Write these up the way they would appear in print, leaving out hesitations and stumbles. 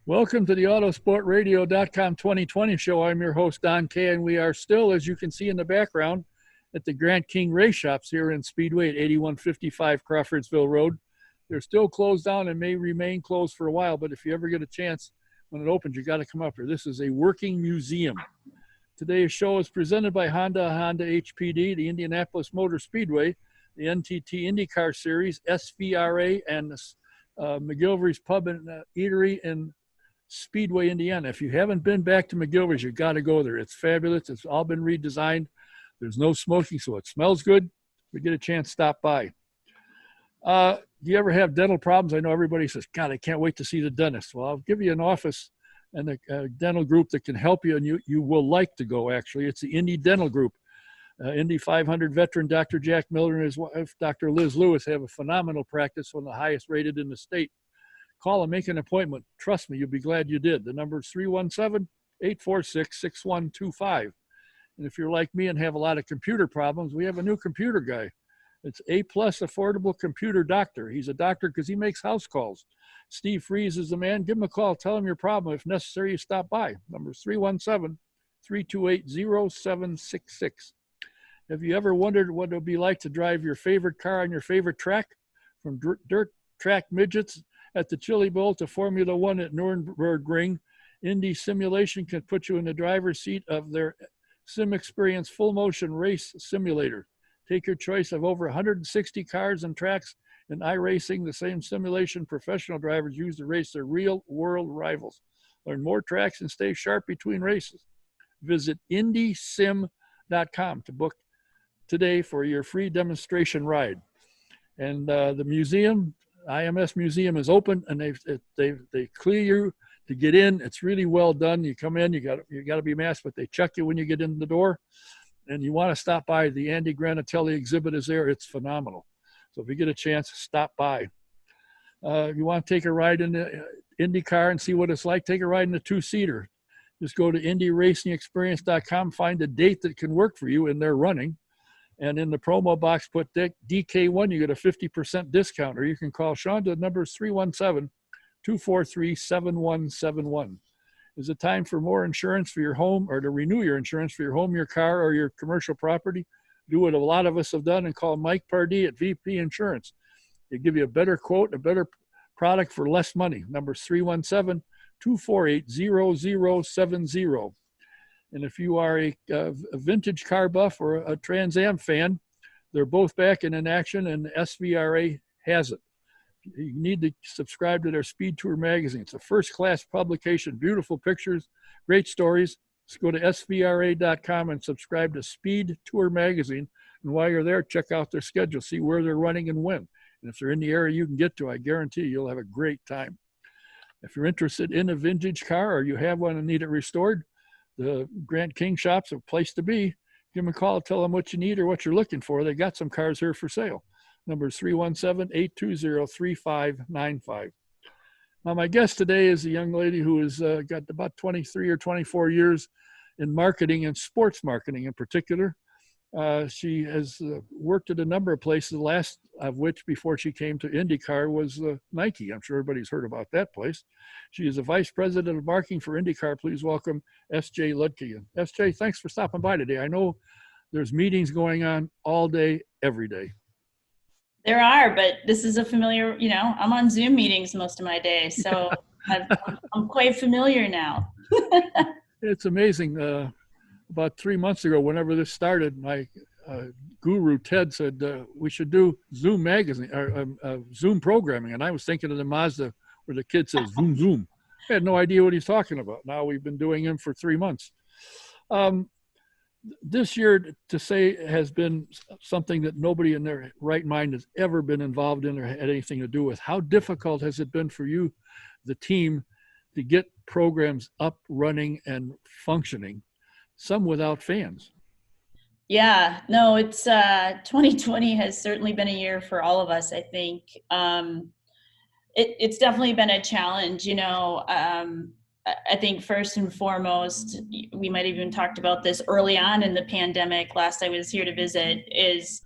Welcome to the Autosportradio.com 2020 show. I'm your host, Don Kay, and we are still, as you can see in the background, at the Grant King Race Shops here in Speedway at 8155 Crawfordsville Road. They're still closed down and may remain closed for a while, but if you ever get a chance when it opens, you got to come up here. This is a working museum. Today's show is presented by Honda HPD, the Indianapolis Motor Speedway, the NTT IndyCar Series, SVRA, and McGilvery's Pub and Eatery in Speedway, Indiana. If you haven't been back to McGilvery's, you got to go there. It's fabulous. It's all been redesigned. There's no smoking, so it smells good. If you get a chance, stop by. Do you ever have dental problems? I know everybody says, God, I can't wait to see the dentist. Well, I'll give you an office and a dental group that can help you, and you will like to go, actually. It's the Indy Dental Group. Indy 500 veteran Dr. Jack Miller and his wife, Dr. Liz Lewis, have a phenomenal practice, one of the highest rated in the state. Call and make an appointment. Trust me, you'll be glad you did. The number is 317-846-6125. And if you're like me and have a lot of computer problems, we have a new computer guy. It's A+ Affordable Computer Doctor. He's a doctor because he makes house calls. Steve Freeze is the man. Give him a call. Tell him your problem. If necessary, you stop by. Number is 317-328-0766. Have you ever wondered what it would be like to drive your favorite car on your favorite track? From dirt track midgets at the Chili Bowl to Formula One at Nürburgring, Indy Simulation can put you in the driver's seat of their Sim Experience full motion race simulator. Take your choice of over 160 cars and tracks in iRacing, the same simulation professional drivers use to race their real world rivals. Learn more tracks and stay sharp between races. Visit IndySim.com to book today for your free demonstration ride. And the museum, IMS Museum, is open, and they clear you to get in. It's really well done. You come in, you got to be masked, but they check you when you get in the door. And you want to stop by. The Andy Granatelli exhibit is there. It's phenomenal. So if you get a chance, stop by. If you want to take a ride in the IndyCar and see what it's like, take a ride in the two-seater. Just go to IndyRacingExperience.com, find a date that can work for you, and they're running. And in the promo box, put DK1, you get a 50% discount. Or you can call Sean. The number is 317-243-7171. Is it time for more insurance for your home, or to renew your insurance for your home, your car, or your commercial property? Do what a lot of us have done and call Mike Pardee at VP Insurance. They give you a better quote, a better product for less money. Number is 317-248-0070. And if you are a vintage car buff or a Trans Am fan, they're both back and in action, and the SVRA has it. You need to subscribe to their Speed Tour magazine. It's a first-class publication, beautiful pictures, great stories. Just go to svra.com and subscribe to Speed Tour magazine. And while you're there, check out their schedule, see where they're running and when. And if they're in the area you can get to, I guarantee you'll have a great time. If you're interested in a vintage car, or you have one and need it restored, the Grant King Shop's a place to be. Give them a call, tell them what you need or what you're looking for. They got some cars here for sale. Number is 317-820-3595. Now, my guest today is a young lady who has got about 23 or 24 years in marketing and sports marketing in particular. She has worked at a number of places, the last of which before she came to IndyCar was Nike. I'm sure everybody's heard about that place. She is a vice president of marketing for IndyCar. Please welcome S.J. Luedtke. S.J., thanks for stopping by today. I know there's meetings going on all day, every day. There are, but this is a familiar, I'm on Zoom meetings most of my day, so I'm quite familiar now. It's amazing. About 3 months ago, whenever this started, my guru, Ted, said we should do Zoom magazine, or Zoom programming. And I was thinking of the Mazda where the kid says, zoom, zoom. I had no idea what he's talking about. Now we've been doing him for 3 months. This year, to say, has been something that nobody in their right mind has ever been involved in or had anything to do with. How difficult has it been for you, the team, to get programs up, running, and functioning, some without fans? Yeah, no, it's 2020 has certainly been a year for all of us, I think. It's definitely been a challenge, I think first and foremost, we might have even talked about this early on in the pandemic, last I was here to visit, is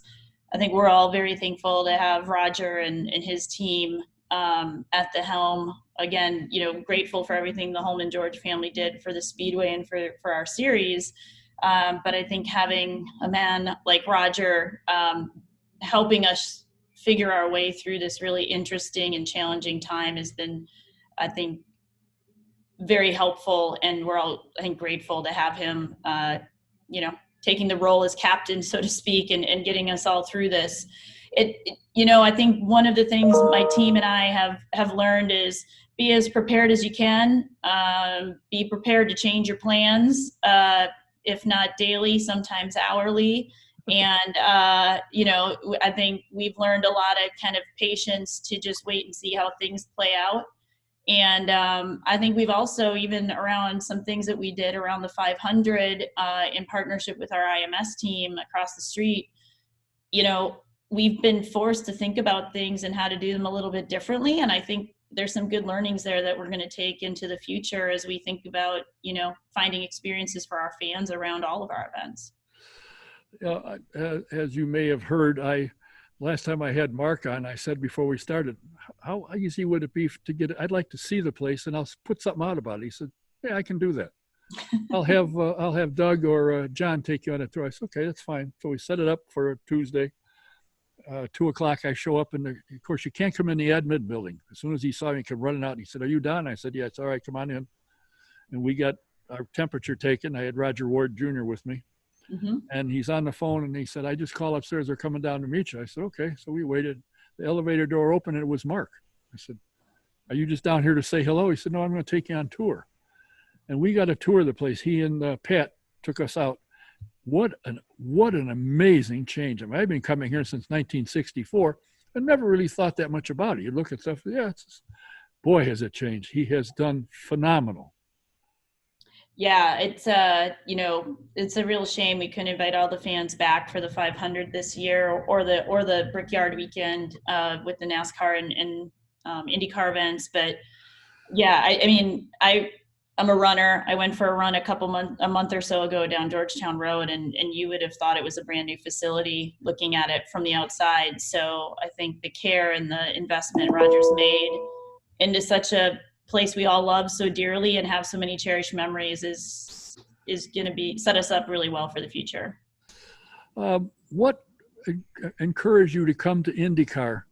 I think we're all very thankful to have Roger and his team at the helm again, grateful for everything the Holman George family did for the Speedway and for our series. But I think having a man like Roger helping us figure our way through this really interesting and challenging time has been, I think, very helpful. And we're all, I think, grateful to have him, taking the role as captain, so to speak, and getting us all through this. I think one of the things my team and I have learned is be as prepared as you can. Be prepared to change your plans, if not daily, sometimes hourly. And, I think we've learned a lot of kind of patience to just wait and see how things play out. And I think we've also, even around some things that we did around the 500 in partnership with our IMS team across the street, we've been forced to think about things and how to do them a little bit differently. And I think there's some good learnings there that we're going to take into the future as we think about, finding experiences for our fans around all of our events. As you may have heard, last time I had Mark on, I said before we started, how easy would it be to get it? I'd like to see the place and I'll put something out about it. He said, yeah, I can do that. I'll have Doug or John take you on a tour. I said, okay, that's fine. So we set it up for a Tuesday. 2:00, I show up, and of course you can't come in the admin building. As soon as he saw me, he came running out and he said, are you done? I said, yeah, it's all right, come on in. And we got our temperature taken. I had Roger Ward Jr. with me. Mm-hmm. And he's on the phone and he said, I just called upstairs, they're coming down to meet you. I said, okay. So we waited. The elevator door opened and it was Mark. I said, are you just down here to say hello? He said, no, I'm going to take you on tour. And we got a tour of the place. He and Pat took us out. What an amazing change. I mean, I've been coming here since 1964 and never really thought that much about it. You look at stuff, yeah, boy, has it changed. He has done phenomenal. Yeah, it's a real shame we couldn't invite all the fans back for the 500 this year, or the Brickyard weekend with the NASCAR and IndyCar events. But yeah, I'm a runner. I went for a run a month or so ago down Georgetown Road, and you would have thought it was a brand new facility looking at it from the outside. So I think the care and the investment Roger's made into such a place we all love so dearly and have so many cherished memories is going to set us up really well for the future. What encouraged you to come to IndyCar,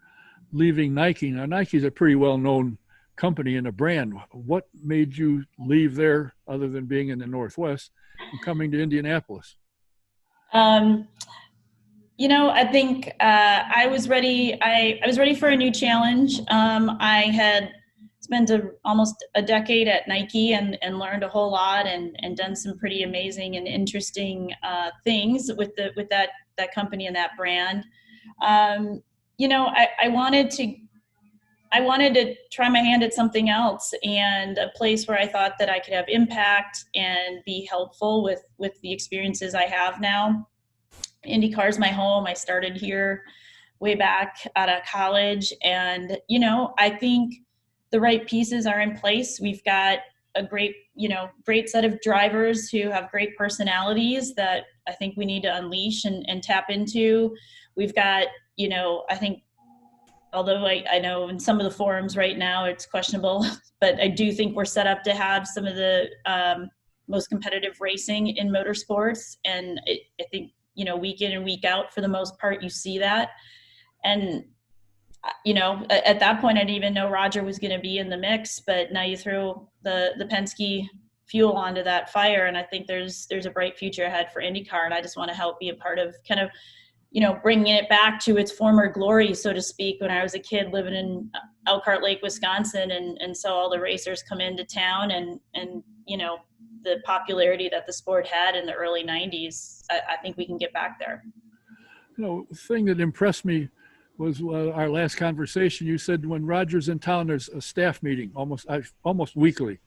leaving Nike? Now, Nike's a pretty well-known company and a brand. What made you leave there, other than being in the Northwest, and coming to Indianapolis? I think I was ready. I was ready for a new challenge. I had spent almost a decade at Nike and learned a whole lot and done some pretty amazing and interesting things with that company and that brand. I wanted to try my hand at something else, and a place where I thought that I could have impact and be helpful with the experiences I have now. IndyCar is my home. I started here way back out of college, and I think the right pieces are in place. We've got a great set of drivers who have great personalities that I think we need to unleash and tap into. We've got, I think, although I know in some of the forums right now it's questionable, but I do think we're set up to have some of the most competitive racing in motorsports. And I think, week in and week out, for the most part, you see that. And at that point, I didn't even know Roger was going to be in the mix, but now you throw the Penske fuel onto that fire, and I think there's a bright future ahead for IndyCar, and I just want to help be a part of kind of, bringing it back to its former glory, so to speak. When I was a kid living in Elkhart Lake, Wisconsin, and saw all the racers come into town, and the popularity that the sport had in the early 90s, I think we can get back there. The thing that impressed me was our last conversation. You said when Roger's in town, there's a staff meeting almost weekly,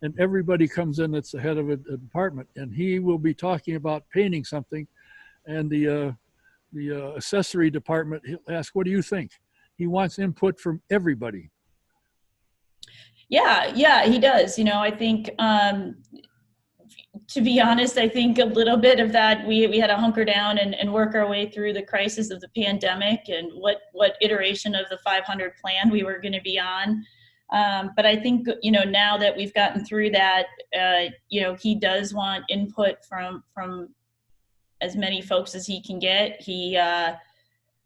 and everybody comes in that's the head of a department, and he will be talking about painting something, and the accessory department, he'll ask, what do you think? He wants input from everybody. Yeah, he does. I think, to be honest, I think a little bit of that, we had to hunker down and work our way through the crisis of the pandemic and what iteration of the 500 plan we were going to be on. But I think, now that we've gotten through that, he does want input from as many folks as he can get.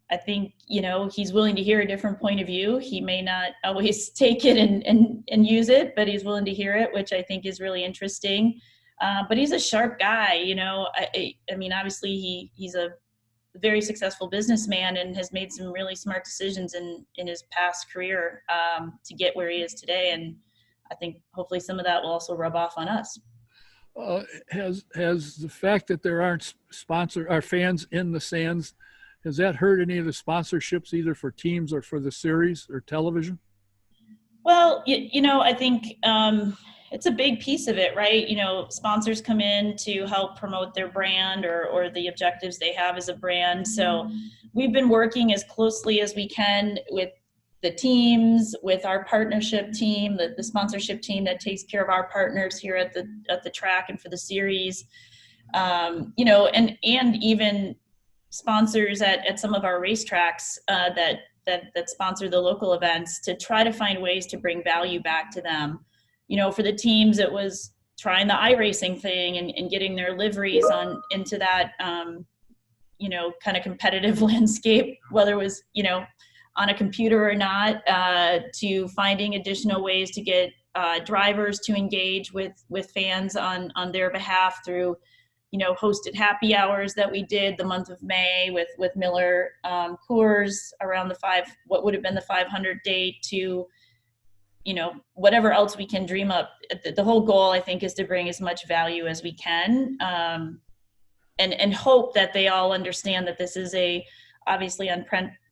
I think, he's willing to hear a different point of view. He may not always take it and use it, but he's willing to hear it, which I think is really interesting. But he's a sharp guy, I mean, obviously he's a very successful businessman and has made some really smart decisions in his past career to get where he is today. And I think hopefully some of that will also rub off on us. Has the fact that there aren't fans in the stands, has that hurt any of the sponsorships either for teams or for the series or television? Well, I think it's a big piece of it, right? Sponsors come in to help promote their brand or the objectives they have as a brand. So we've been working as closely as we can with the teams, with our partnership team, the sponsorship team that takes care of our partners here at the track and for the series, and even sponsors at some of our racetracks that sponsor the local events, to try to find ways to bring value back to them. For the teams, it was trying the iRacing thing and getting their liveries into that, kind of competitive landscape, whether it was, on a computer or not, to finding additional ways to get drivers to engage with fans on their behalf through, hosted happy hours that we did the month of May with Miller Coors around what would have been the 500 date, to whatever else we can dream up. The whole goal, I think, is to bring as much value as we can, and hope that they all understand that this is obviously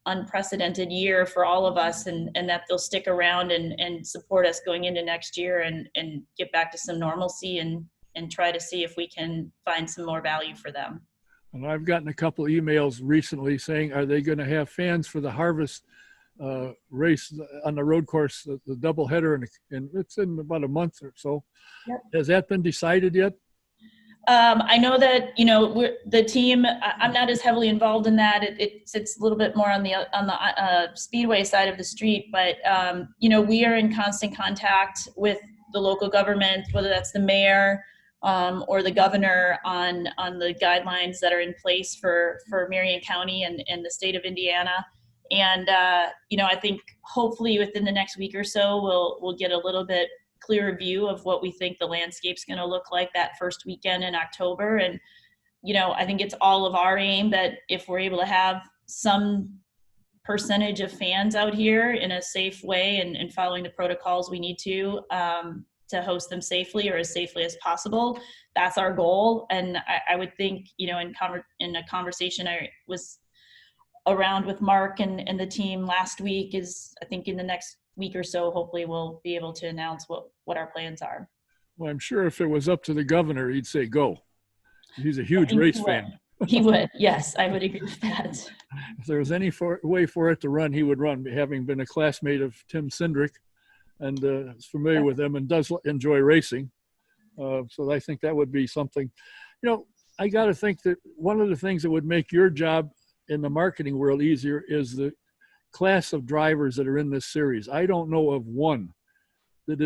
unprecedented year for all of us, and that they'll stick around and support us going into next year and get back to some normalcy and try to see if we can find some more value for them. And I've gotten a couple of emails recently saying, are they going to have fans for the Harvest race on the road course, the doubleheader, and it's in about a month or so. Yep. Has that been decided yet? I know that the team. I'm not as heavily involved in that. It sits a little bit more on the speedway side of the street, but we are in constant contact with the local government, whether that's the mayor or the governor, on the guidelines that are in place for Marion County and the state of Indiana. And, I think hopefully within the next week or so, we'll get a little bit clearer view of what we think the landscape's going to look like that first weekend in October. And, I think it's all of our aim that if we're able to have some percentage of fans out here in a safe way and following the protocols we need to host them safely or as safely as possible, that's our goal. And I would think, in a conversation I was around with Mark and the team last week, is I think in the next week or so, hopefully we'll be able to announce what our plans are. Well, I'm sure if it was up to the governor, he'd say go. He's a huge race fan. He would. Yes, I would agree with that. If there was any way for it to run, he would run, having been a classmate of Tim Cindric and is familiar with them and does enjoy racing. So I think that would be something. I got to think that one of the things that would make your job in the marketing world easier is the class of drivers that are in this series. I don't know of one that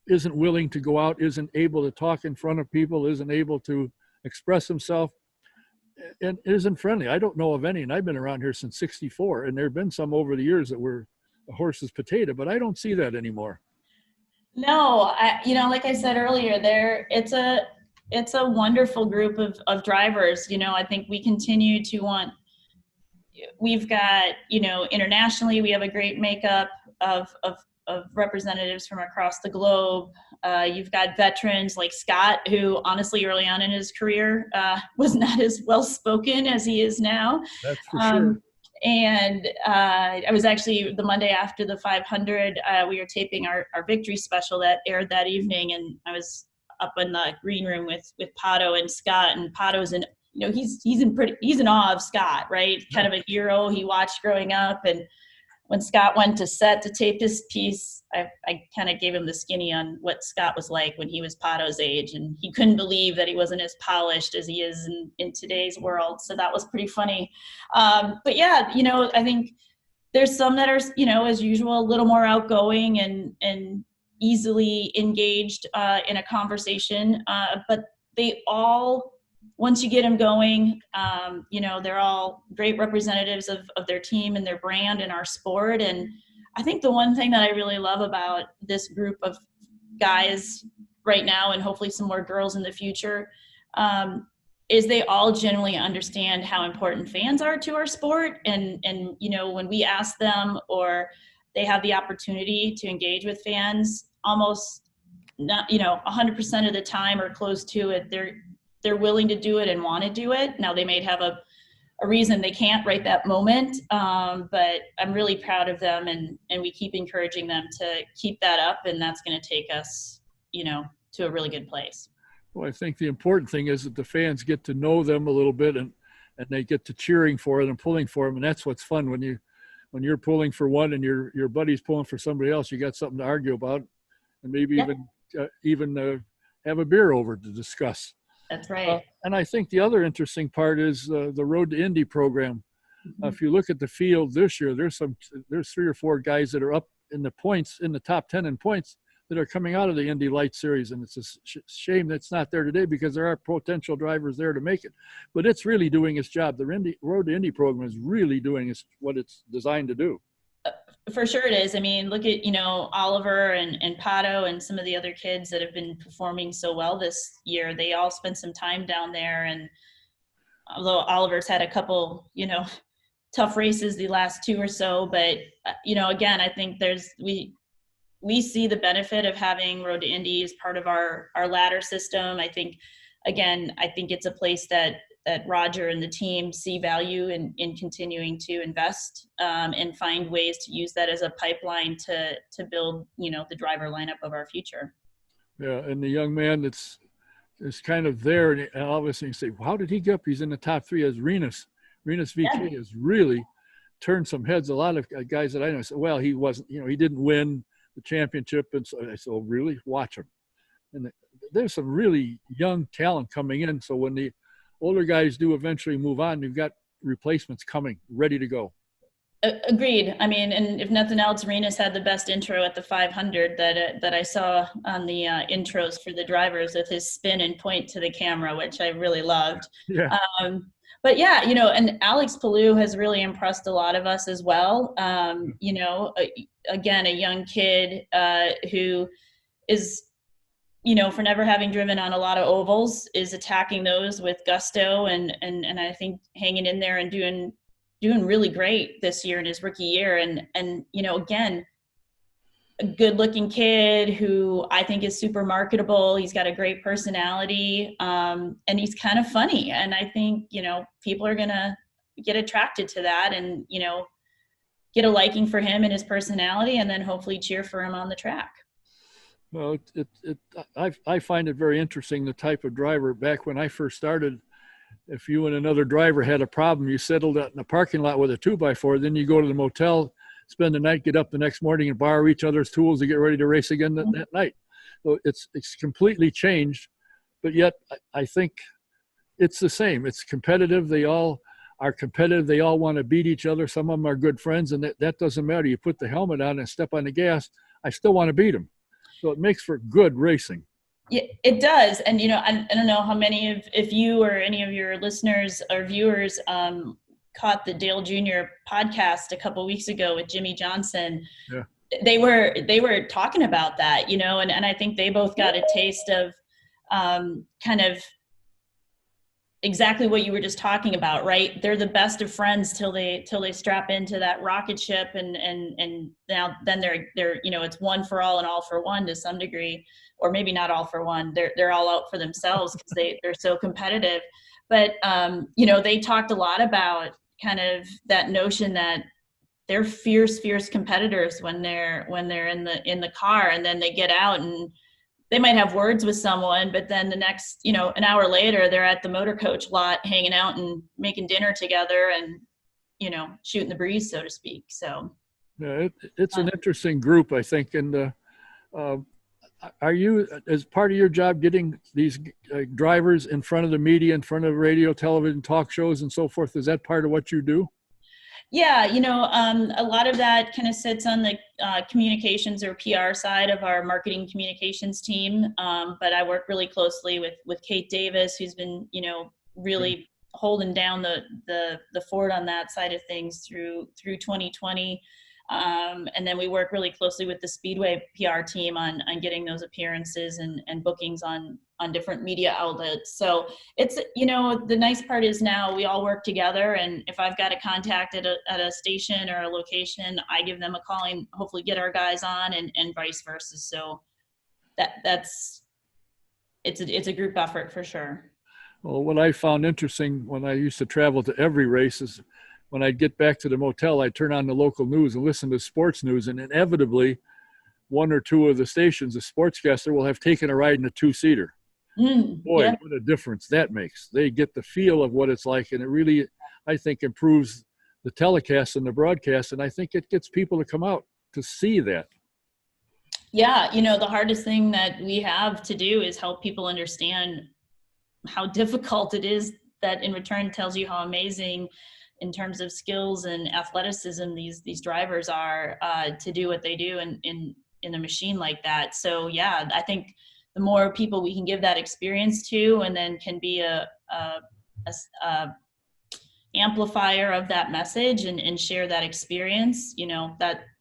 isn't willing to go out, isn't able to talk in front of people, isn't able to express himself, and isn't friendly. I don't know of any, and I've been around here since '64, and there have been some over the years that were a horse's potato, but I don't see that anymore. No, like I said earlier, it's a wonderful group of drivers. I think we continue to we've got, internationally, we have a great makeup of representatives from across the globe. You've got veterans like Scott, who honestly early on in his career was not as well spoken as he is now. That's for sure. And I was actually, the Monday after the 500, we were taping our victory special that aired that evening, and I was up in the green room with Pato and Scott, and Pato's in, he's in awe of Scott, right? Kind of a hero he watched growing up. And when Scott went to set to tape his piece, I kind of gave him the skinny on what Scott was like when he was Pato's age, and he couldn't believe that he wasn't as polished as he is in today's world. So that was pretty funny. But yeah, I think There's some that are, as usual, a little more outgoing and easily engaged in a conversation. But they all, once you get them going, they're all great representatives of their team and their brand and our sport. And I think the one thing that I really love about this group of guys right now, and hopefully some more girls in the future, is they all generally understand how important fans are to our sport. And when we ask them or they have the opportunity to engage with fans, almost not 100% of the time or close to it, they're willing to do it and want to do it. Now they may have a reason they can't right that moment, but I'm really proud of them, and we keep encouraging them to keep that up, and that's going to take us to a really good place. Well, I think the important thing is that the fans get to know them a little bit, and they get to cheering for it and pulling for them. And that's what's fun when you're pulling for one and your buddy's pulling for somebody else. You got something to argue about, and maybe even have a beer over to discuss. That's right. And I think the other interesting part is the Road to Indy program. Mm-hmm. If you look at the field this year, there's 3 or 4 guys that are up in the points, in the top 10 in points, that are coming out of the Indy Light Series. And it's a shame that's not there today, because there are potential drivers there to make it. But it's really doing its job. The Road to Indy program is really doing what it's designed to do. For sure it is. I mean, look at, Oliver and Pato and some of the other kids that have been performing so well this year. They all spent some time down there. And although Oliver's had a couple, tough races the last 2 or so, but, again, I think we see the benefit of having Road to Indy as part of our ladder system. I think it's a place that Roger and the team see value in continuing to invest and find ways to use that as a pipeline to build, the driver lineup of our future. Yeah, and the young man that's kind of there, and all of a sudden you say, well, how did he get up? He's in the top 3 as Renus VK has really turned some heads. A lot of guys that I know said, well, he wasn't, he didn't win the championship. And so I said, oh, really? Watch him. And there's some really young talent coming in. So when the older guys do eventually move on, you've got replacements coming, ready to go. Agreed. I mean, and if nothing else, Renus had the best intro at the 500 that I saw on the intros for the drivers, with his spin and point to the camera, which I really loved. Yeah. But yeah, and Alex Palou has really impressed a lot of us as well. Again, a young kid who is, for never having driven on a lot of ovals, is attacking those with gusto and I think hanging in there and doing really great this year in his rookie year. And again, a good looking kid who I think is super marketable. He's got a great personality, and he's kind of funny. And I think, people are going to get attracted to that and, get a liking for him and his personality, and then hopefully cheer for him on the track. Well, I find it very interesting, the type of driver. Back when I first started, if you and another driver had a problem, you settled it in a parking lot with a 2x4, then you go to the motel, spend the night, get up the next morning and borrow each other's tools to get ready to race again that night. So it's completely changed, but yet I think it's the same. It's competitive. They all are competitive. They all want to beat each other. Some of them are good friends, and that doesn't matter. You put the helmet on and step on the gas, I still want to beat them. So it makes for good racing. Yeah, it does. And, I don't know how many if you or any of your listeners or viewers caught the Dale Jr. podcast a couple weeks ago with Jimmy Johnson. Yeah. They were talking about that, and I think they both got a taste of kind of exactly what you were just talking about, right? They're the best of friends till they strap into that rocket ship, and now then they're it's one for all and all for one to some degree, or maybe not all for one. They're all out for themselves because they're so competitive. But they talked a lot about kind of that notion that they're fierce competitors when they're in the car, and then they get out and they might have words with someone, but then the next, an hour later, they're at the motor coach lot hanging out and making dinner together and, shooting the breeze, so to speak. So yeah, it's an interesting group, I think. And are you, as part of your job, getting these drivers in front of the media, in front of radio, television, talk shows, and so forth? Is that part of what you do? Yeah, a lot of that kind of sits on the communications or PR side of our marketing communications team. But I work really closely with Kate Davis, who's been, really holding down the fort on that side of things through 2020. And then we work really closely with the Speedway PR team on getting those appearances and bookings on different media outlets. So it's, the nice part is now we all work together, and if I've got a contact at a station or a location, I give them a call and hopefully get our guys on, and vice versa. So it's a group effort for sure. Well, what I found interesting when I used to travel to every race is when I'd get back to the motel, I'd turn on the local news and listen to sports news, and inevitably one or two of the stations, the sportscaster will have taken a ride in a two-seater. Boy, Yeah. what a difference that makes. They get the feel of what it's like, and it really, I think, improves the telecast and the broadcast, and I think it gets people to come out to see that. Yeah, the hardest thing that we have to do is help people understand how difficult it is. That in return tells you how amazing in terms of skills and athleticism these drivers are to do what they do in a machine like that. So yeah, I think the more people we can give that experience to, and then can be a amplifier of that message and share that experience,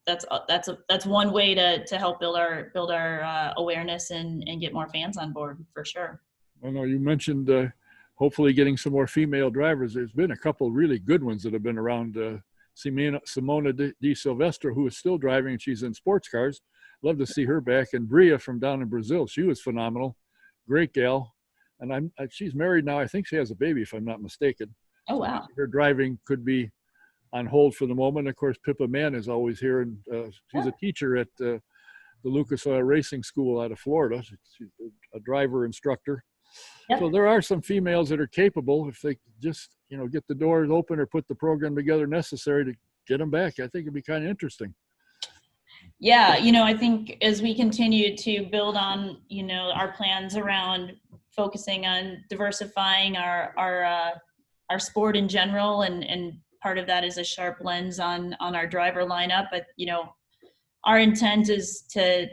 that's one way to help build our awareness and get more fans on board for sure. I know you mentioned hopefully getting some more female drivers. There's been a couple really good ones that have been around. Simona Di Silvestro, who is still driving, and she's in sports cars. Love to see her back. And Bria from down in Brazil, she was phenomenal. Great gal. And she's married now. I think she has a baby, if I'm not mistaken. Oh, So wow. her driving could be on hold for the moment. Of course, Pippa Mann is always here, and she's a teacher at the Lucas Oil Racing School out of Florida. She's a driver instructor. Yep. So there are some females that are capable if they just, get the doors open or put the program together necessary to get them back. I think it'd be kind of interesting. Yeah, I think as we continue to build on, our plans around focusing on diversifying our sport in general, and part of that is a sharp lens on our driver lineup. But our intent is to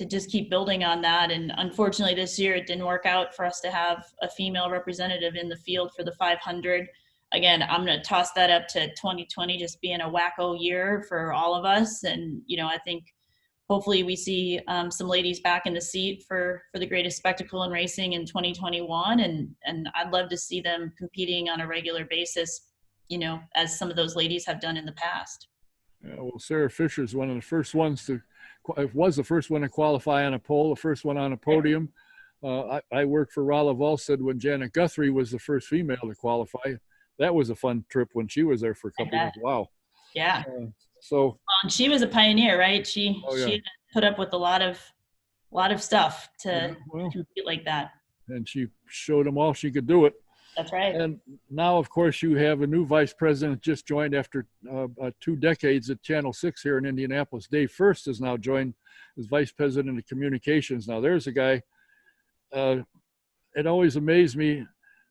just keep building on that. And unfortunately this year it didn't work out for us to have a female representative in the field for the 500. Again, I'm going to toss that up to 2020 just being a wacko year for all of us. And I think hopefully we see some ladies back in the seat for the greatest spectacle in racing in 2021, and I'd love to see them competing on a regular basis, as some of those ladies have done in the past. Yeah, well, Sarah Fisher is one of the first ones was the first one to qualify on a pole, the first one on a podium. I worked for Rala Volstead when Janet Guthrie was the first female to qualify. That was a fun trip when she was there for a couple of years. Wow. Yeah. So she was a pioneer, right? She put up with a lot of stuff to compete like that. And she showed them all she could do it. That's right. And now, of course, you have a new vice president just joined after 2 decades at Channel 6 here in Indianapolis. Dave First has now joined as vice president of communications. Now, there's a guy, it always amazed me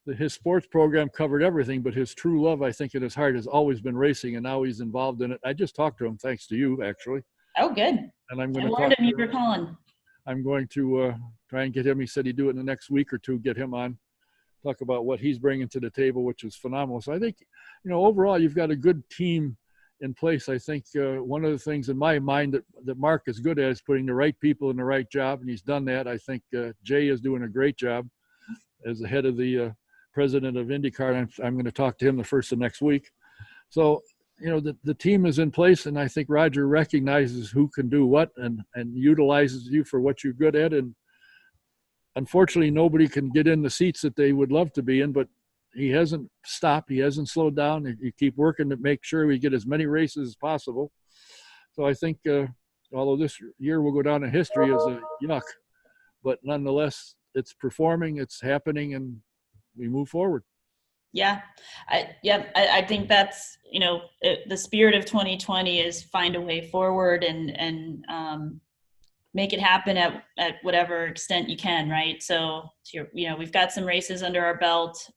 that his sports program covered everything, but his true love, I think, in his heart has always been racing, and now he's involved in it. I just talked to him, thanks to you, actually. Oh, good. And I'm going to talk to him. Calling. I'm going to try and get him. He said he'd do it in the next week or two, get him on, talk about what he's bringing to the table, which is phenomenal. So I think, overall, you've got a good team in place. I think one of the things in my mind that Mark is good at is putting the right people in the right job, and he's done that. I think Jay is doing a great job as the head of the president of IndyCar, and I'm going to talk to him the first of next week. So, the team is in place, and I think Roger recognizes who can do what and utilizes you for what you're good at. And unfortunately, nobody can get in the seats that they would love to be in, but he hasn't stopped. He hasn't slowed down. You keep working to make sure we get as many races as possible. So I think, although this year will go down in history as a yuck, but nonetheless, it's performing, it's happening, and we move forward. Yeah. I think that's, the spirit of 2020 is find a way forward and make it happen at whatever extent you can. Right. So, we've got some races under our belt.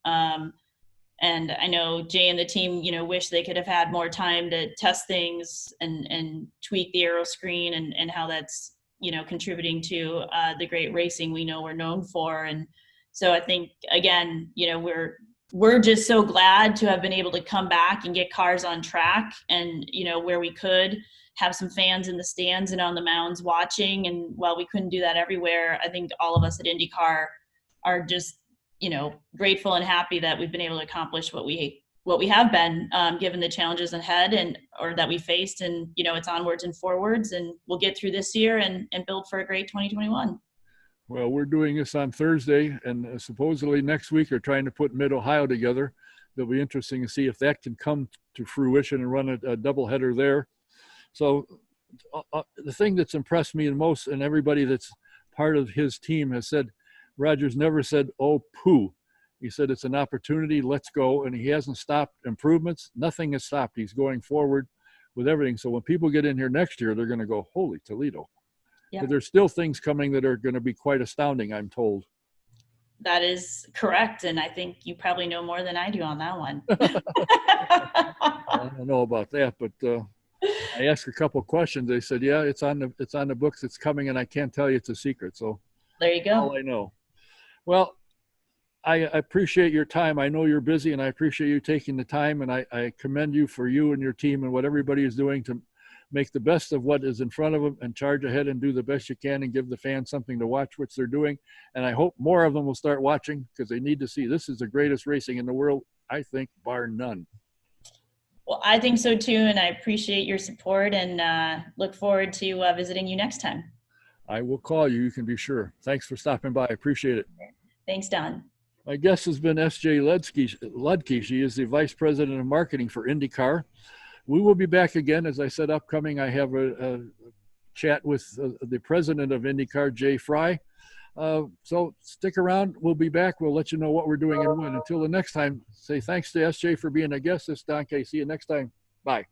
And I know Jay and the team, wish they could have had more time to test things and tweak the aero screen and how that's, contributing to the great racing we know we're known for. And so I think, again, we're just so glad to have been able to come back and get cars on track and, where we could have some fans in the stands and on the mounds watching. And while we couldn't do that everywhere, I think all of us at IndyCar are just, grateful and happy that we've been able to accomplish what we have been, given the challenges ahead or that we faced. And, it's onwards and forwards, and we'll get through this year and build for a great 2021. Well, we're doing this on Thursday, and supposedly next week they're trying to put Mid-Ohio together. It'll be interesting to see if that can come to fruition and run a doubleheader there. So the thing that's impressed me the most, and everybody that's part of his team has said, Rogers never said, "Oh, poo." He said, "It's an opportunity, let's go." And he hasn't stopped improvements. Nothing has stopped. He's going forward with everything. So when people get in here next year, they're going to go, "Holy Toledo." Yeah. But there's still things coming that are going to be quite astounding, I'm told. That is correct. And I think you probably know more than I do on that one. I don't know about that, but I asked a couple of questions. They said, "Yeah, it's on the books. It's coming, and I can't tell you it's a secret." So there you go. All I know. Well, I appreciate your time. I know you're busy, and I appreciate you taking the time, and I commend you for you and your team and what everybody is doing to make the best of what is in front of them and charge ahead and do the best you can and give the fans something to watch, which they're doing. And I hope more of them will start watching, because they need to see this is the greatest racing in the world, I think, bar none. Well, I think so too, and I appreciate your support and look forward to visiting you next time. I will call you. You can be sure. Thanks for stopping by. I appreciate it. Thanks, Don. My guest has been S.J. Luedtke. She is the Vice President of Marketing for IndyCar. We will be back again. As I said, upcoming, I have a chat with the President of IndyCar, Jay Fry. So stick around. We'll be back. We'll let you know what we're doing and when. Until the next time, say thanks to S.J. for being a guest. This is Don K. See you next time. Bye.